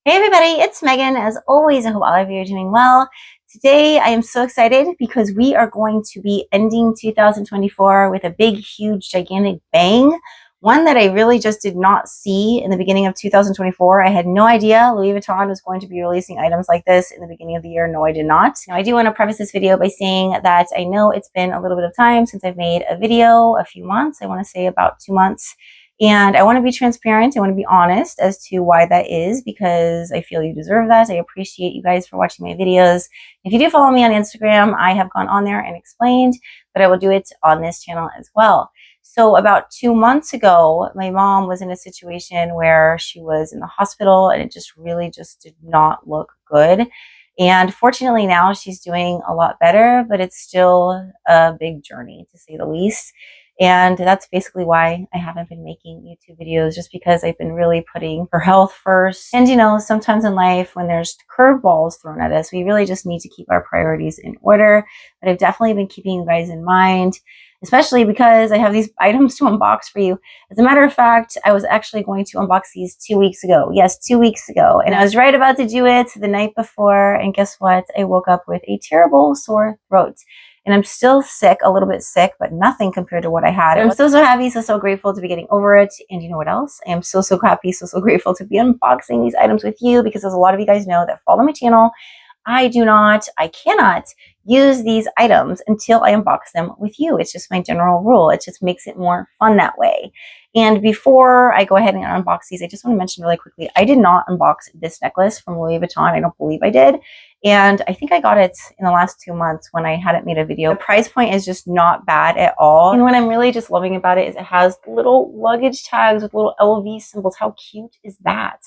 Hey everybody, it's Megan. As always, I hope all of you are doing well. Today I am so excited because we are going to be ending 2024 with a big, huge, gigantic bang. One that I really just did not see in the beginning of 2024. I had no idea Louis Vuitton was going to be releasing items like this in the beginning of the year. No, I did not. Now, I do want to preface this video by saying that I know it's been a little bit of time since I've made a video, a few months. I want to say about 2 months. And I want to be transparent. I want to be honest as to why that is, because I feel you deserve that. I appreciate you guys for watching my videos. If you do follow me on Instagram, I have gone on there and explained, but I will do it on this channel as well. So about 2 months ago, my mom was in a situation where she was in the hospital and it just really did not look good. And fortunately now she's doing a lot better, but it's still a big journey to say the least. And that's basically why I haven't been making YouTube videos, just because I've been really putting her health first. And you know, sometimes in life when there's curveballs thrown at us, we really just need to keep our priorities in order. But I've definitely been keeping you guys in mind, especially because I have these items to unbox for you. As a matter of fact, I was actually going to unbox these 2 weeks ago. Yes, 2 weeks ago. And I was right about to do it the night before. And guess what? I woke up with a terrible sore throat. And I'm still sick, a little bit sick, but nothing compared to what I had. I'm so happy, so grateful to be getting over it. And you know what else? I am so happy, so grateful to be unboxing these items with you, because as a lot of you guys know that follow my channel, I cannot use these items until I unbox them with you. It's just my general rule. It just makes it more fun that way. And before I go ahead and unbox these, I just want to mention really quickly, I did not unbox this necklace from Louis Vuitton. I don't believe I did. And I think I got it in the last 2 months when I hadn't made a video. The price point is just not bad at all. And what I'm really just loving about it is it has little luggage tags with little LV symbols. How cute is that?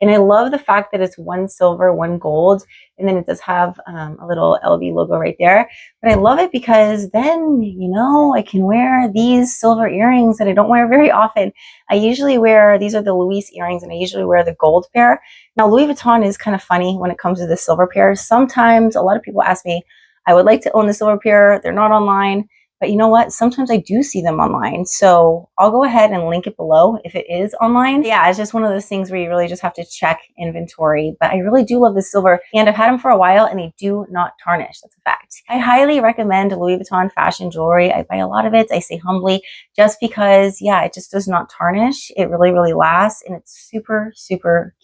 And I love the fact that it's one silver, one gold, and then it does have a little LV logo right there. But I love it because then, you know, I can wear these silver earrings that I don't wear very often. I usually wear, these are the Louise earrings, and I usually wear the gold pair. Now, Louis Vuitton is kind of funny when it comes to the silver pairs. Sometimes a lot of people ask me, I would like to own the silver pair. They're not online. But you know what? Sometimes I do see them online. So I'll go ahead and link it below if it is online. Yeah, it's just one of those things where you really just have to check inventory. But I really do love the silver. And I've had them for a while and they do not tarnish. That's a fact. I highly recommend Louis Vuitton fashion jewelry. I buy a lot of it. I say humbly, just because, yeah, it just does not tarnish. It really lasts, and it's super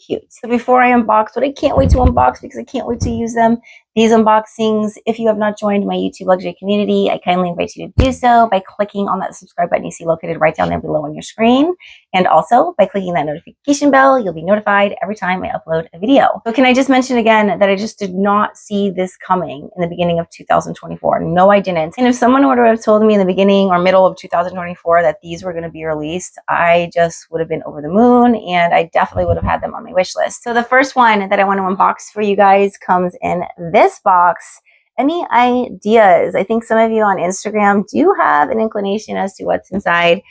cute. So before I unbox what I can't wait to unbox, because I can't wait to use them, these unboxings, if you have not joined my YouTube luxury community, I kindly invite you to do so by clicking on that subscribe button you see located right down there below on your screen. And also by clicking that notification bell, you'll be notified every time I upload a video. So can I just mention again that I just did not see this coming in the beginning of 2024. No, I didn't. And if someone would have told me in the beginning or middle of 2024 that these were going to be released, I just would have been over the moon, and I definitely would have had them on my wish list. So the first one that I want to unbox for you guys comes in this box. Any ideas? I think some of you on Instagram do have an inclination as to what's inside.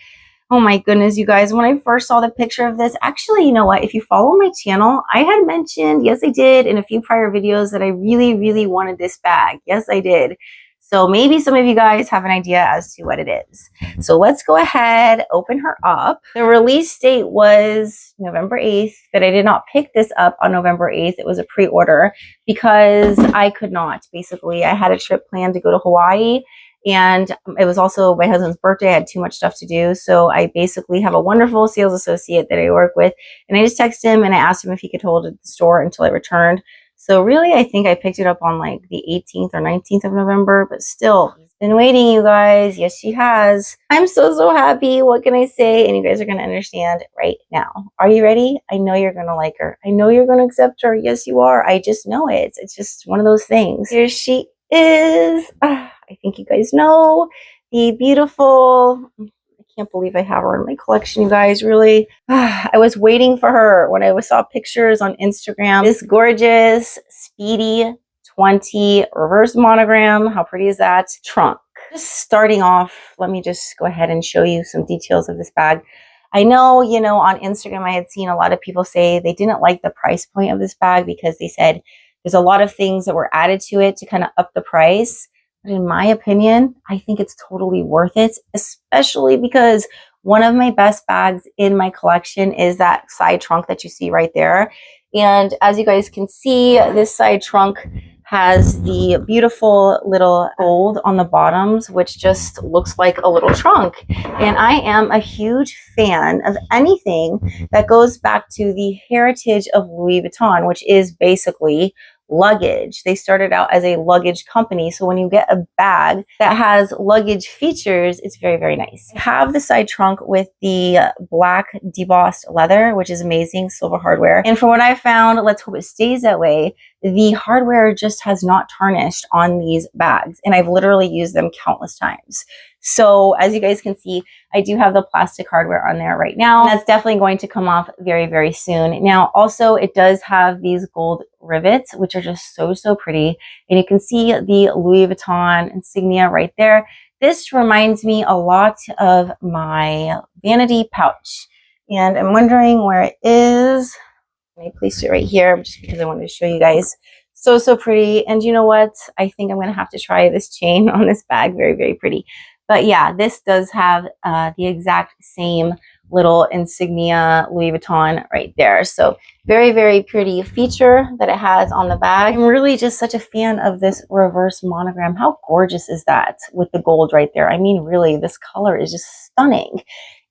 Oh my goodness, you guys, when I first saw the picture of this, actually, you know what? If you follow my channel, I had mentioned, yes, I did, in a few prior videos that I really wanted this bag. Yes, I did. So maybe some of you guys have an idea as to what it is. So let's go ahead, open her up. The release date was November 8th, but I did not pick this up on November 8th. It was a pre-order because I could not. Basically, I had a trip planned to go to Hawaii, and it was also my husband's birthday. I had too much stuff to do. So I basically have a wonderful sales associate that I work with, and I just texted him and I asked him if he could hold it at the store until I returned. So really, I think I picked it up on like the 18th or 19th of November, but still, she's been waiting, you guys. Yes, she has. I'm so happy. What can I say? And you guys are going to understand right now. Are you ready? I know you're going to like her. I know you're going to accept her. Yes, you are. I just know it. It's just one of those things. Here she is. I think you guys know the beautiful... I can't believe I have her in my collection, you guys. Really, I was waiting for her when I saw pictures on Instagram. This gorgeous Speedy 20 reverse monogram. How pretty is that? Trunk. Just starting off, let me just go ahead and show you some details of this bag. I know, you know, on Instagram, I had seen a lot of people say they didn't like the price point of this bag because they said there's a lot of things that were added to it to kind of up the price. But in my opinion, I think it's totally worth it, especially because one of my best bags in my collection is that side trunk that you see right there. And as you guys can see, this side trunk has the beautiful little gold on the bottoms, which just looks like a little trunk. And I am a huge fan of anything that goes back to the heritage of Louis Vuitton, which is basically luggage. They started out as a luggage company. So when you get a bag that has luggage features, it's very, very nice. I have the side trunk with the black debossed leather, which is amazing, silver hardware. And from what I found, let's hope it stays that way, the hardware just has not tarnished on these bags. And I've literally used them countless times. So as you guys can see, I do have the plastic hardware on there right now. And that's definitely going to come off very, very soon. Now, also, it does have these gold rivets, which are just so, so pretty. And you can see the Louis Vuitton insignia right there. This reminds me a lot of my vanity pouch. And I'm wondering where it is. I placed it right here just because I wanted to show you guys. So, so pretty. And you know what? I think I'm going to have to try this chain on this bag. Very, very pretty. But yeah, this does have the exact same little insignia Louis Vuitton right there. So very, very pretty feature that it has on the bag. I'm really just such a fan of this reverse monogram. How gorgeous is that with the gold right there? I mean, really, this color is just stunning.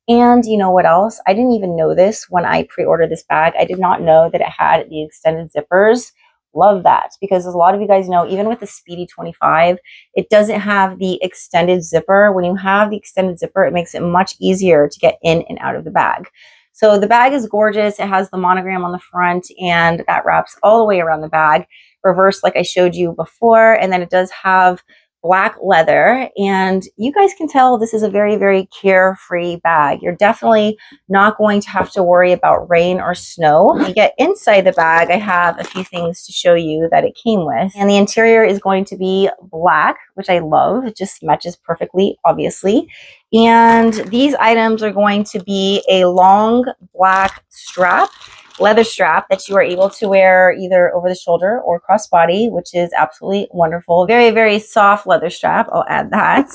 And you know what else? I didn't even know this when I pre-ordered this bag. I did not know that it had the extended zippers. Love that, because as a lot of you guys know, even with the Speedy 25, it doesn't have the extended zipper. When you have the extended zipper, it makes it much easier to get in and out of the bag. So the bag is gorgeous. It has the monogram on the front, and that wraps all the way around the bag. Reverse, like I showed you before, and then it does have black leather, and you guys can tell this is a very, very carefree bag. You're definitely not going to have to worry about rain or snow. When you get inside the bag, I have a few things to show you that it came with, and the interior is going to be black, which I love. It just matches perfectly, obviously. And these items are going to be a long black strap, leather strap that you are able to wear either over the shoulder or crossbody, which is absolutely wonderful. Very, very soft leather strap. I'll add that.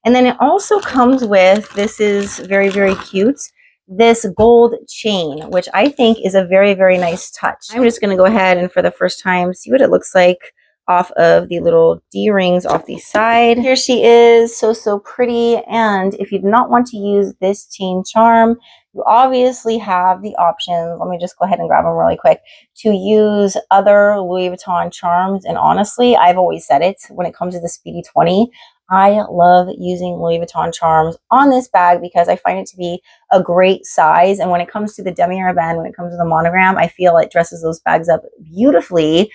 And then it also comes with, this is very, very cute, this gold chain, which I think is a very, very nice touch. I'm just going to go ahead and for the first time see what it looks like off of the little D-rings off the side. Here she is, so, so pretty. And if you do not want to use this chain charm, you obviously have the option, let me just go ahead and grab them really quick, to use other Louis Vuitton charms. And honestly, I've always said it, when it comes to the Speedy 20, I love using Louis Vuitton charms on this bag because I find it to be a great size. And when it comes to the demi-ribbon, when it comes to the monogram, I feel it dresses those bags up beautifully.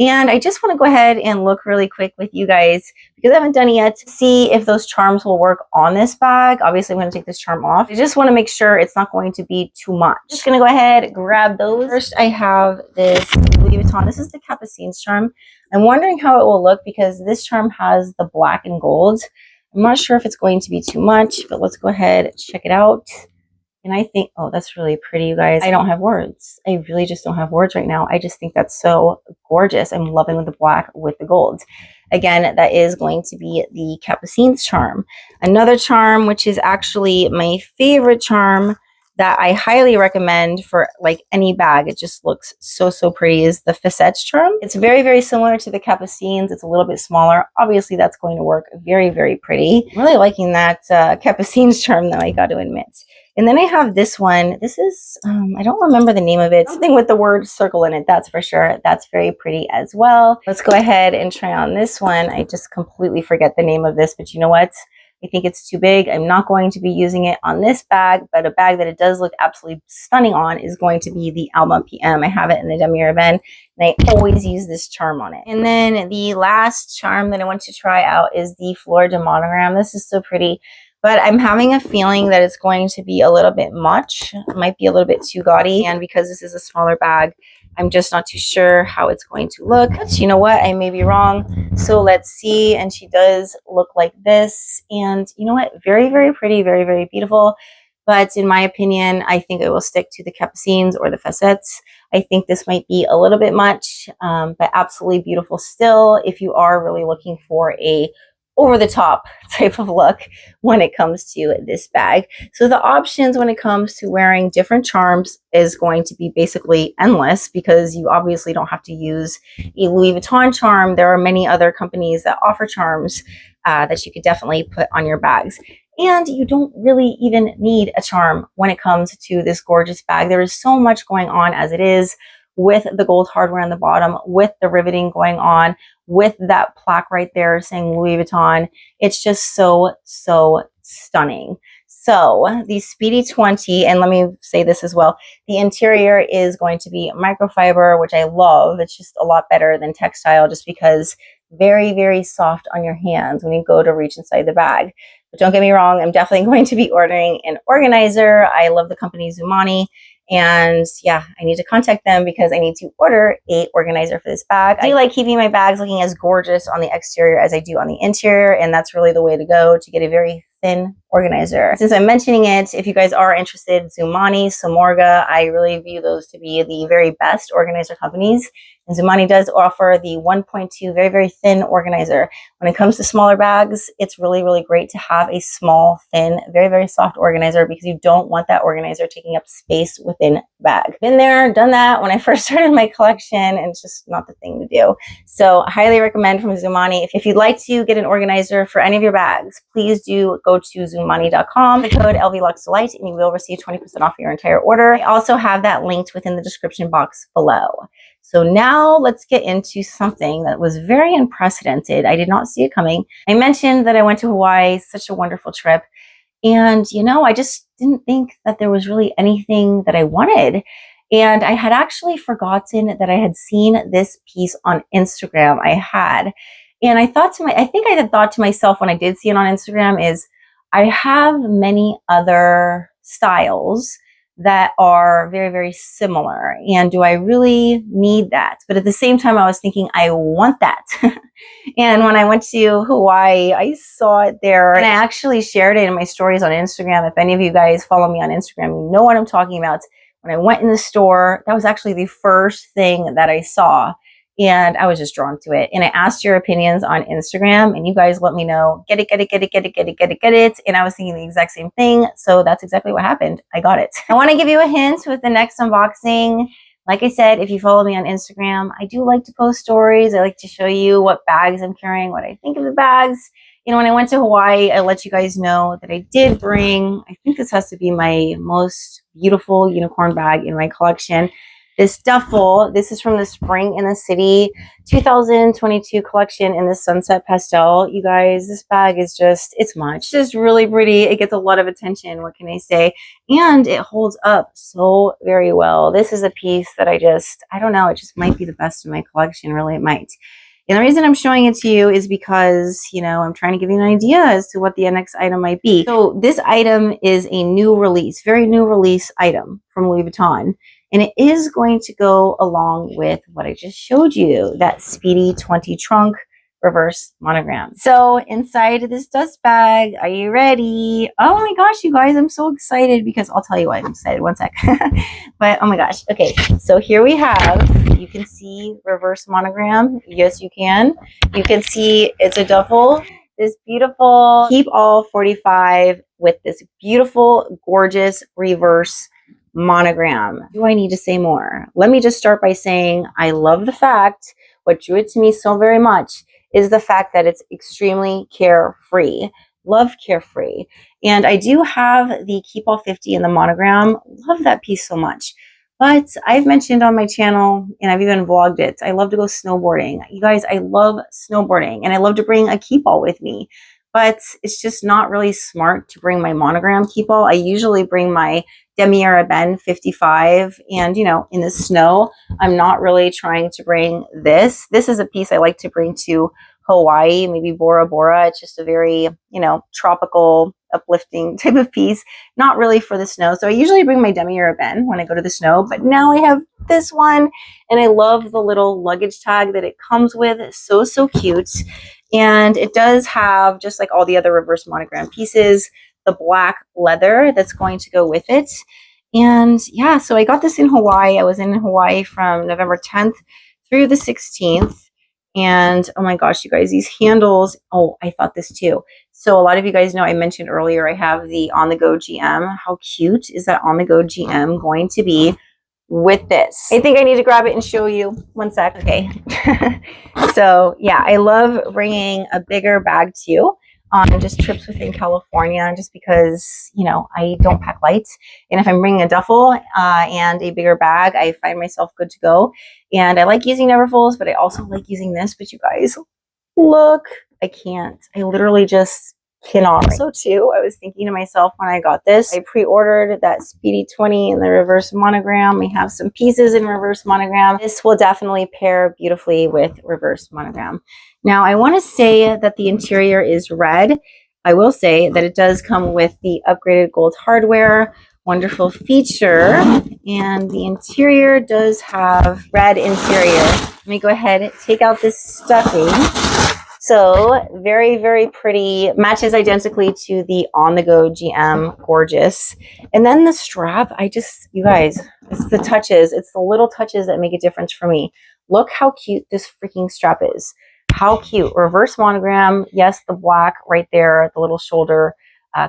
And I just want to go ahead and look really quick with you guys, because I haven't done it yet, to see if those charms will work on this bag. Obviously, I'm going to take this charm off. I just want to make sure it's not going to be too much. Just going to go ahead, grab those. First, I have this Louis Vuitton. This is the Capucines Charm. I'm wondering how it will look because this charm has the black and gold. I'm not sure if it's going to be too much, but let's go ahead and check it out. And I think, oh, that's really pretty, you guys. I don't have words. I really just don't have words right now. I just think that's so gorgeous. I'm loving the black with the gold. Again, that is going to be the Capucines charm. Another charm, which is actually my favorite charm that I highly recommend for like any bag. It just looks so, so pretty, is the Facettes charm. It's very, very similar to the Capucines. It's a little bit smaller. Obviously, that's going to work very, very pretty. I'm really liking that Capucines charm, though, I got to admit. And then I have this one. This is, I don't remember the name of it. Something with the word circle in it, that's for sure. That's very pretty as well. Let's go ahead and try on this one. I just completely forget the name of this, but you know what? I think it's too big. I'm not going to be using it on this bag, but a bag that it does look absolutely stunning on is going to be the Alma PM. I have it in the demi-ribbon, and I always use this charm on it. And then the last charm that I want to try out is the Fleur de Monogram. This is so pretty. But I'm having a feeling that it's going to be a little bit much. It might be a little bit too gaudy. And because this is a smaller bag, I'm just not too sure how it's going to look. But you know what? I may be wrong. So let's see. And she does look like this. And you know what? Very, very pretty. Very, very beautiful. But in my opinion, I think it will stick to the Capucines or the Facettes. I think this might be a little bit much, but absolutely beautiful still if you are really looking for a over the top type of look when it comes to this bag. So the options when it comes to wearing different charms is going to be basically endless, because you obviously don't have to use a Louis Vuitton charm. There are many other companies that offer charms that you could definitely put on your bags. And you don't really even need a charm when it comes to this gorgeous bag. There is so much going on as it is, with the gold hardware on the bottom, with the riveting going on, with that plaque right there saying Louis Vuitton. It's just so, so stunning. So the Speedy 20, and let me say this as well, the interior is going to be microfiber, which I love. It's just a lot better than textile, just because very, very soft on your hands when you go to reach inside the bag. But don't get me wrong, I'm definitely going to be ordering an organizer. I love the company Zoomoni. And yeah, I need to contact them because I need to order a organizer for this bag. I do like keeping my bags looking as gorgeous on the exterior as I do on the interior, and that's really the way to go to get a very thin organizer. Since I'm mentioning it, if you guys are interested, Zoomoni, Samorga, I really view those to be the very best organizer companies. And Zoomoni does offer the 1.2 very, very thin organizer. When it comes to smaller bags, it's really, really great to have a small, thin, very, very soft organizer, because you don't want that organizer taking up space within the bag. Been there, done that when I first started my collection, and it's just not the thing to do. So I highly recommend from Zoomoni. If you'd like to get an organizer for any of your bags, please do go to Zoomoni.com, the code LVLuxDelight, and you will receive 20% off your entire order. I also have that linked within the description box below. So now let's get into something that was very unprecedented. I did not see it coming. I mentioned that I went to Hawaii, such a wonderful trip. And, you know, I just didn't think that there was really anything that I wanted. And I had actually forgotten that I had seen this piece on Instagram. And I think I had thought to myself when I did see it on Instagram is, I have many other styles that are very, very similar. And do I really need that? But at the same time, I was thinking, I want that. And when I went to Hawaii, I saw it there. And I actually shared it in my stories on Instagram. If any of you guys follow me on Instagram, you know what I'm talking about. When I went in the store, that was actually the first thing that I saw. And I was just drawn to it. And I asked your opinions on Instagram, and you guys let me know, get it, get it, get it, get it, get it, get it, get it. And I was thinking the exact same thing. So that's exactly what happened. I got it. I want to give you a hint with the next unboxing. Like I said, if you follow me on Instagram, I do like to post stories. I like to show you what bags I'm carrying, what I think of the bags. You know, when I went to Hawaii, I let you guys know that I did bring, I think this has to be my most beautiful unicorn bag in my collection. This duffel, this is from the Spring in the City 2022 collection in the Sunset Pastel. You guys, this bag is just, it's much. It's just really pretty. It gets a lot of attention, what can I say? And it holds up so very well. This is a piece that I don't know, it just might be the best in my collection, really, it might. And the reason I'm showing it to you is because, you know, I'm trying to give you an idea as to what the next item might be. So this item is a new release, very new release item from Louis Vuitton. And it is going to go along with what I just showed you, that Speedy 20 trunk reverse monogram. So inside this dust bag, are you ready? Oh my gosh, you guys, I'm so excited because I'll tell you why I'm excited. One sec. But oh my gosh. Okay, so here we have, you can see reverse monogram. Yes, you can. You can see it's a duffel. This beautiful Keepall 45 with this beautiful, gorgeous reverse monogram. Do I need to say more? Let me just start by saying I love the fact, what drew it to me so very much is the fact that it's extremely carefree. Love carefree. And I do have the Keepall 50 in the monogram. Love that piece so much. But I've mentioned on my channel, and I've even vlogged it, I love to go snowboarding. You guys, I love snowboarding, and I love to bring a Keepall with me. But it's just not really smart to bring my monogram Keepall. I usually bring my Demi-Era Ben 55, and you know, in the snow, I'm not really trying to bring this. This is a piece I like to bring to Hawaii, maybe Bora Bora. It's just a very, you know, tropical, uplifting type of piece, not really for the snow. So I usually bring my Demi-Era Ben when I go to the snow, but now I have this one, and I love the little luggage tag that it comes with. It's so, so cute. And it does have, just like all the other reverse monogram pieces, the black leather that's going to go with it. And yeah, so I got this in Hawaii. I was in Hawaii from November 10th through the 16th. And oh my gosh, you guys, these handles, oh, I thought this too. So a lot of you guys know, I mentioned earlier, I have the On The Go GM. How cute is that On The Go GM going to be with this? I think I need to grab it and show you. One sec. Okay. So yeah, I love bringing a bigger bag too on just trips within California, just because, you know, I don't pack light. And if I'm bringing a duffel and a bigger bag, I find myself good to go. And I like using Neverfulls, but I also like using this. But you guys, look, I can't. I literally just cannot. Also too, I was thinking to myself when I got this, I pre-ordered that Speedy 20 in the reverse monogram. We have some pieces in reverse monogram. This will definitely pair beautifully with reverse monogram. Now, I want to say that the interior is red. I will say that it does come with the upgraded gold hardware, wonderful feature, and the interior does have red interior. Let me go ahead and take out this stuffing. So very, very pretty, matches identically to the On The Go GM, gorgeous. And then the strap, you guys, it's the touches, it's the little touches that make a difference for me. Look how cute this freaking strap is. How cute. Reverse monogram, yes, the black right there, the little shoulder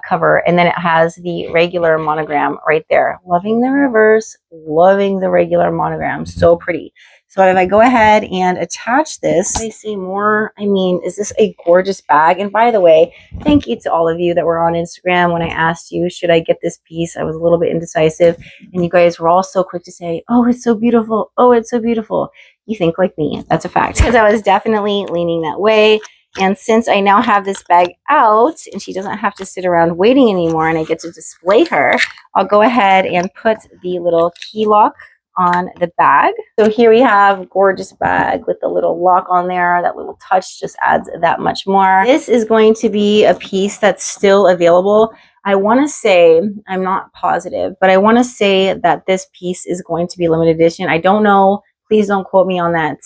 cover, and then it has the regular monogram right there. Loving the reverse, loving the regular monogram, so pretty. So if I go ahead and attach this, I see more. I mean, is this a gorgeous bag? And by the way, thank you to all of you that were on Instagram when I asked you, should I get this piece? I was a little bit indecisive, and you guys were all so quick to say, oh, it's so beautiful. Oh, it's so beautiful. You think like me. That's a fact, because I was definitely leaning that way. And since I now have this bag out and she doesn't have to sit around waiting anymore and I get to display her, I'll go ahead and put the little key lock on the bag. So here we have a gorgeous bag with the little lock on there. That little touch just adds that much more. This is going to be a piece that's still available. I want to say, I'm not positive, but I want to say that this piece is going to be limited edition. I don't know. Please don't quote me on that.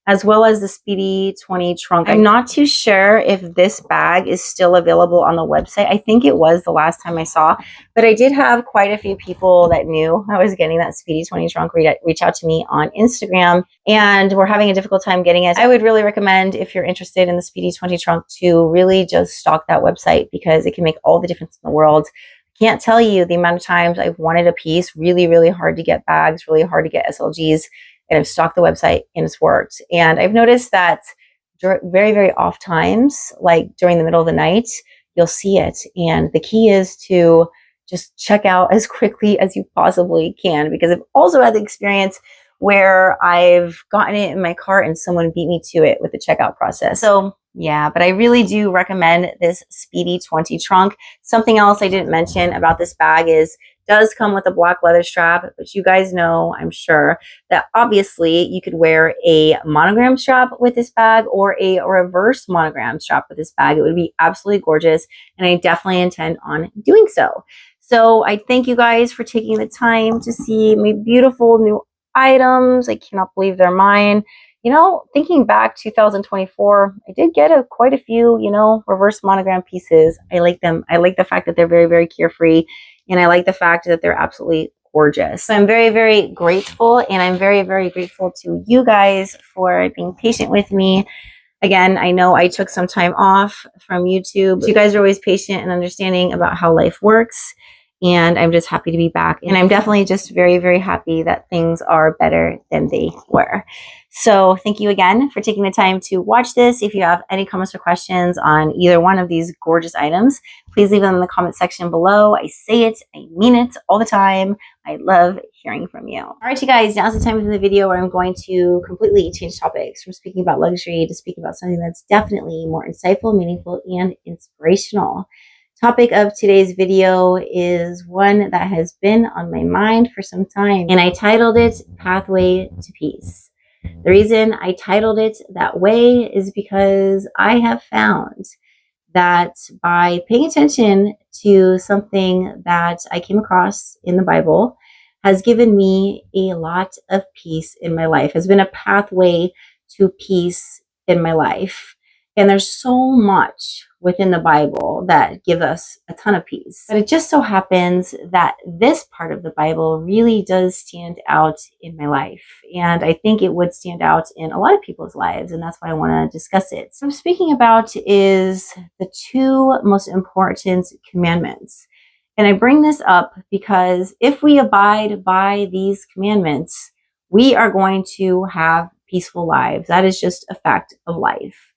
As well as the Speedy 20 trunk. I'm not too sure if this bag is still available on the website. I think it was the last time I saw, but I did have quite a few people that knew I was getting that Speedy 20 trunk reach out to me on Instagram, and we're having a difficult time getting it. I would really recommend, if you're interested in the Speedy 20 trunk, to really just stock that website, because it can make all the difference in the world. Can't tell you the amount of times I've wanted a piece, really, really hard to get bags, really hard to get SLGs, and I've stocked the website and it's worked. And I've noticed that very, very off times, like during the middle of the night, you'll see it. And the key is to just check out as quickly as you possibly can, because I've also had the experience where I've gotten it in my cart and someone beat me to it with the checkout process. So yeah, but I really do recommend this Speedy 20 trunk. Something else I didn't mention about this bag is does come with a black leather strap, but you guys know, I'm sure, that obviously you could wear a monogram strap with this bag or a reverse monogram strap with this bag. It would be absolutely gorgeous, and I definitely intend on doing so. So I thank you guys for taking the time to see my beautiful new items. I cannot believe they're mine. You know, thinking back 2024, I did get quite a few, you know, reverse monogram pieces. I like them. I like the fact that they're very, very carefree. And I like the fact that they're absolutely gorgeous. So I'm very, very grateful. And I'm very, very grateful to you guys for being patient with me. Again, I know I took some time off from YouTube. So you guys are always patient and understanding about how life works. And I'm just happy to be back. And I'm definitely just very, very happy that things are better than they were. So thank you again for taking the time to watch this. If you have any comments or questions on either one of these gorgeous items, please leave them in the comment section below. I say it, I mean it all the time. I love hearing from you. All right, you guys, now's the time in the video where I'm going to completely change topics from speaking about luxury to speaking about something that's definitely more insightful, meaningful, and inspirational. Topic of today's video is one that has been on my mind for some time, and I titled it Pathway to Peace. The reason I titled it that way is because I have found that by paying attention to something that I came across in the Bible has given me a lot of peace in my life, has been a pathway to peace in my life. And there's so much within the Bible that give us a ton of peace. But it just so happens that this part of the Bible really does stand out in my life. And I think it would stand out in a lot of people's lives. And that's why I want to discuss it. So I'm speaking about is the two most important commandments. And I bring this up because if we abide by these commandments, we are going to have peaceful lives. That is just a fact of life.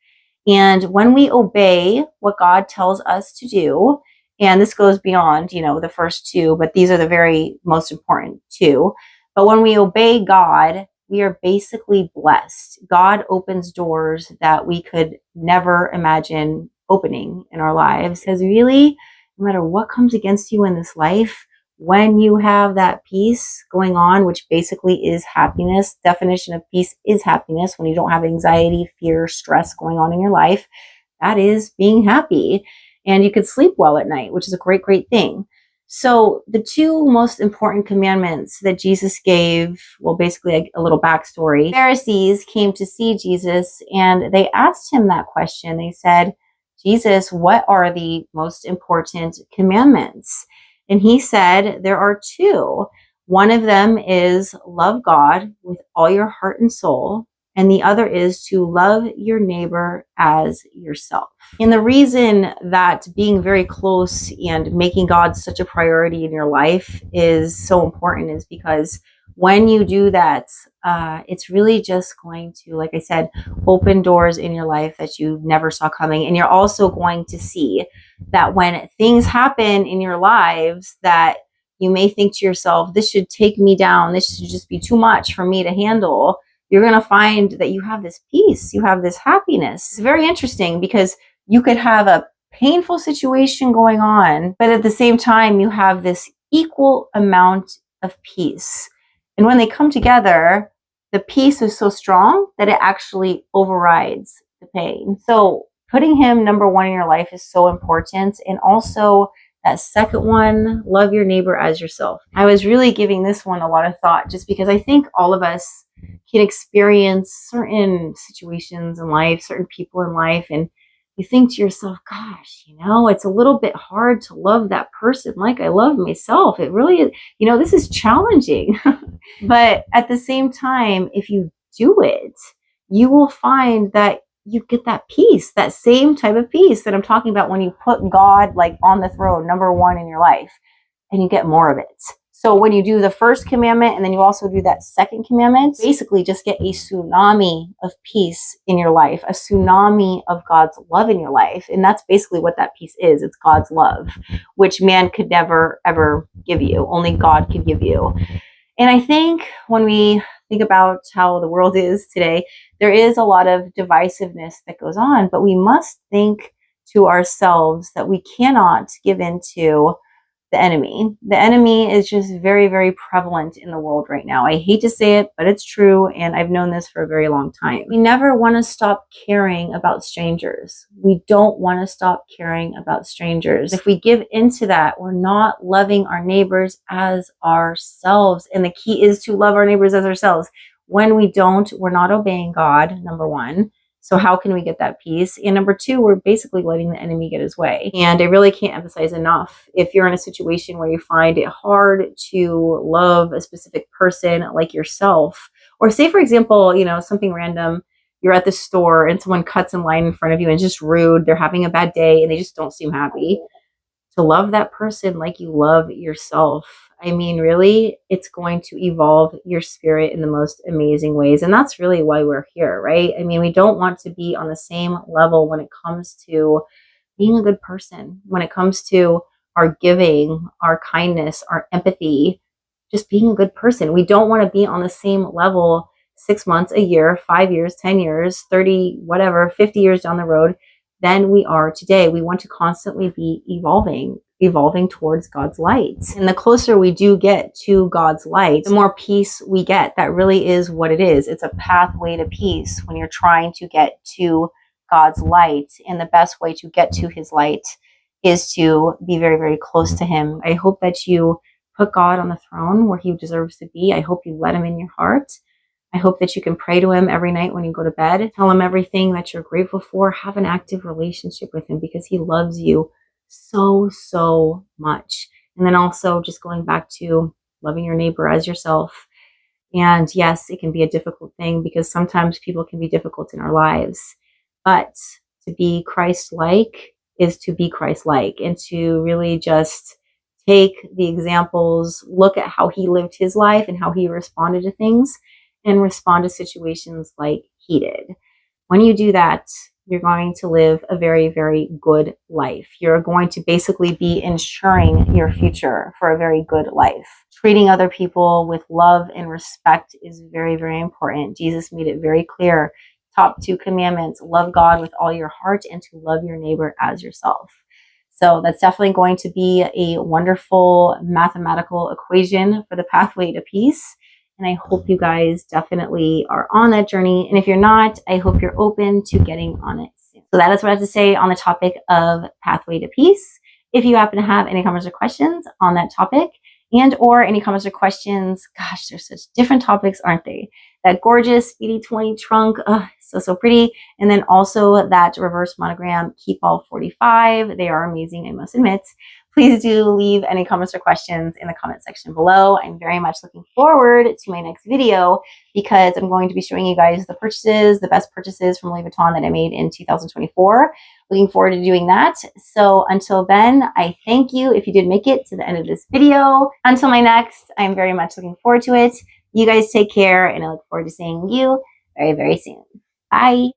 And when we obey what God tells us to do, and this goes beyond, the first two, but these are the very most important two. But when we obey God, we are basically blessed. God opens doors that we could never imagine opening in our lives. Because really, no matter what comes against you in this life, when you have that peace going on, which basically is happiness, definition of peace is happiness. When you don't have anxiety, fear, stress going on in your life, that is being happy. And you could sleep well at night, which is a great, great thing. So the two most important commandments that Jesus gave, well, basically a little backstory. Pharisees came to see Jesus and they asked him that question. They said, Jesus, what are the most important commandments? And he said, there are two. One of them is love God with all your heart and soul. And the other is to love your neighbor as yourself. And the reason that being very close and making God such a priority in your life is so important is because when you do that, it's really just going to, like I said, open doors in your life that you never saw coming. And you're also going to see that when things happen in your lives that you may think to yourself, this should take me down, this should just be too much for me to handle, you're going to find that you have this peace, you have this happiness. It's very interesting because you could have a painful situation going on, but at the same time, you have this equal amount of peace. And when they come together, the peace is so strong that it actually overrides the pain. So putting him number one in your life is so important. And also that second one, love your neighbor as yourself. I was really giving this one a lot of thought just because I think all of us can experience certain situations in life, certain people in life, and you think to yourself, gosh, it's a little bit hard to love that person like I love myself. It really is, this is challenging. But at the same time, if you do it, you will find that you get that peace, that same type of peace that I'm talking about when you put God like on the throne, number one in your life, and you get more of it. So when you do the first commandment and then you also do that second commandment, basically just get a tsunami of peace in your life, a tsunami of God's love in your life. And that's basically what that peace is. It's God's love, which man could never, ever give you. Only God could give you. And I think when we think about how the world is today, there is a lot of divisiveness that goes on, but we must think to ourselves that we cannot give in to the enemy. The enemy is just very, very prevalent in the world right now. I hate to say it, but it's true. And I've known this for a very long time. We never want to stop caring about strangers. We don't want to stop caring about strangers. If we give into that, we're not loving our neighbors as ourselves. And the key is to love our neighbors as ourselves. When we don't, we're not obeying God, number one. So how can we get that peace? And number two, we're basically letting the enemy get his way. And I really can't emphasize enough, if you're in a situation where you find it hard to love a specific person like yourself, or say, for example, something random, you're at the store and someone cuts in line in front of you and it's just rude, they're having a bad day and they just don't seem happy, to love that person like you love yourself. I mean, really, it's going to evolve your spirit in the most amazing ways. And that's really why we're here, right? I mean, we don't want to be on the same level when it comes to being a good person, when it comes to our giving, our kindness, our empathy, just being a good person. We don't want to be on the same level 6 months, a year, 5 years, 10 years, 30, whatever, 50 years down the road than we are today. We want to constantly be evolving towards God's light. And the closer we do get to God's light, the more peace we get. That really is what it is. It's a pathway to peace when you're trying to get to God's light. And the best way to get to his light is to be very, very close to him. I hope that you put God on the throne where he deserves to be. I hope you let him in your heart. I hope that you can pray to him every night when you go to bed. Tell him everything that you're grateful for. Have an active relationship with him because he loves you so, so much. And then also just going back to loving your neighbor as yourself. And yes, it can be a difficult thing because sometimes people can be difficult in our lives. But to be Christ-like is to be Christ-like, and to really just take the examples, look at how he lived his life and how he responded to things, and respond to situations like he did. When you do that, you're going to live a very, very good life. You're going to basically be ensuring your future for a very good life. Treating other people with love and respect is very, very important. Jesus made it very clear. Top 2 commandments: love God with all your heart and to love your neighbor as yourself. So that's definitely going to be a wonderful mathematical equation for the pathway to peace. And I hope you guys definitely are on that journey. And if you're not, I hope you're open to getting on it soon. So that is what I have to say on the topic of pathway to peace. If you happen to have any comments or questions on that topic, and or any comments or questions, gosh, there's such different topics, aren't they? That gorgeous Speedy 20 trunk, so pretty. And then also that reverse monogram Keepall 45. They are amazing, I must admit. Please do leave any comments or questions in the comment section below. I'm very much looking forward to my next video because I'm going to be showing you guys the purchases, the best purchases from Louis Vuitton that I made in 2024. Looking forward to doing that. So until then, I thank you if you did make it to the end of this video. Until my next, I'm very much looking forward to it. You guys take care, and I look forward to seeing you very, very soon. Bye.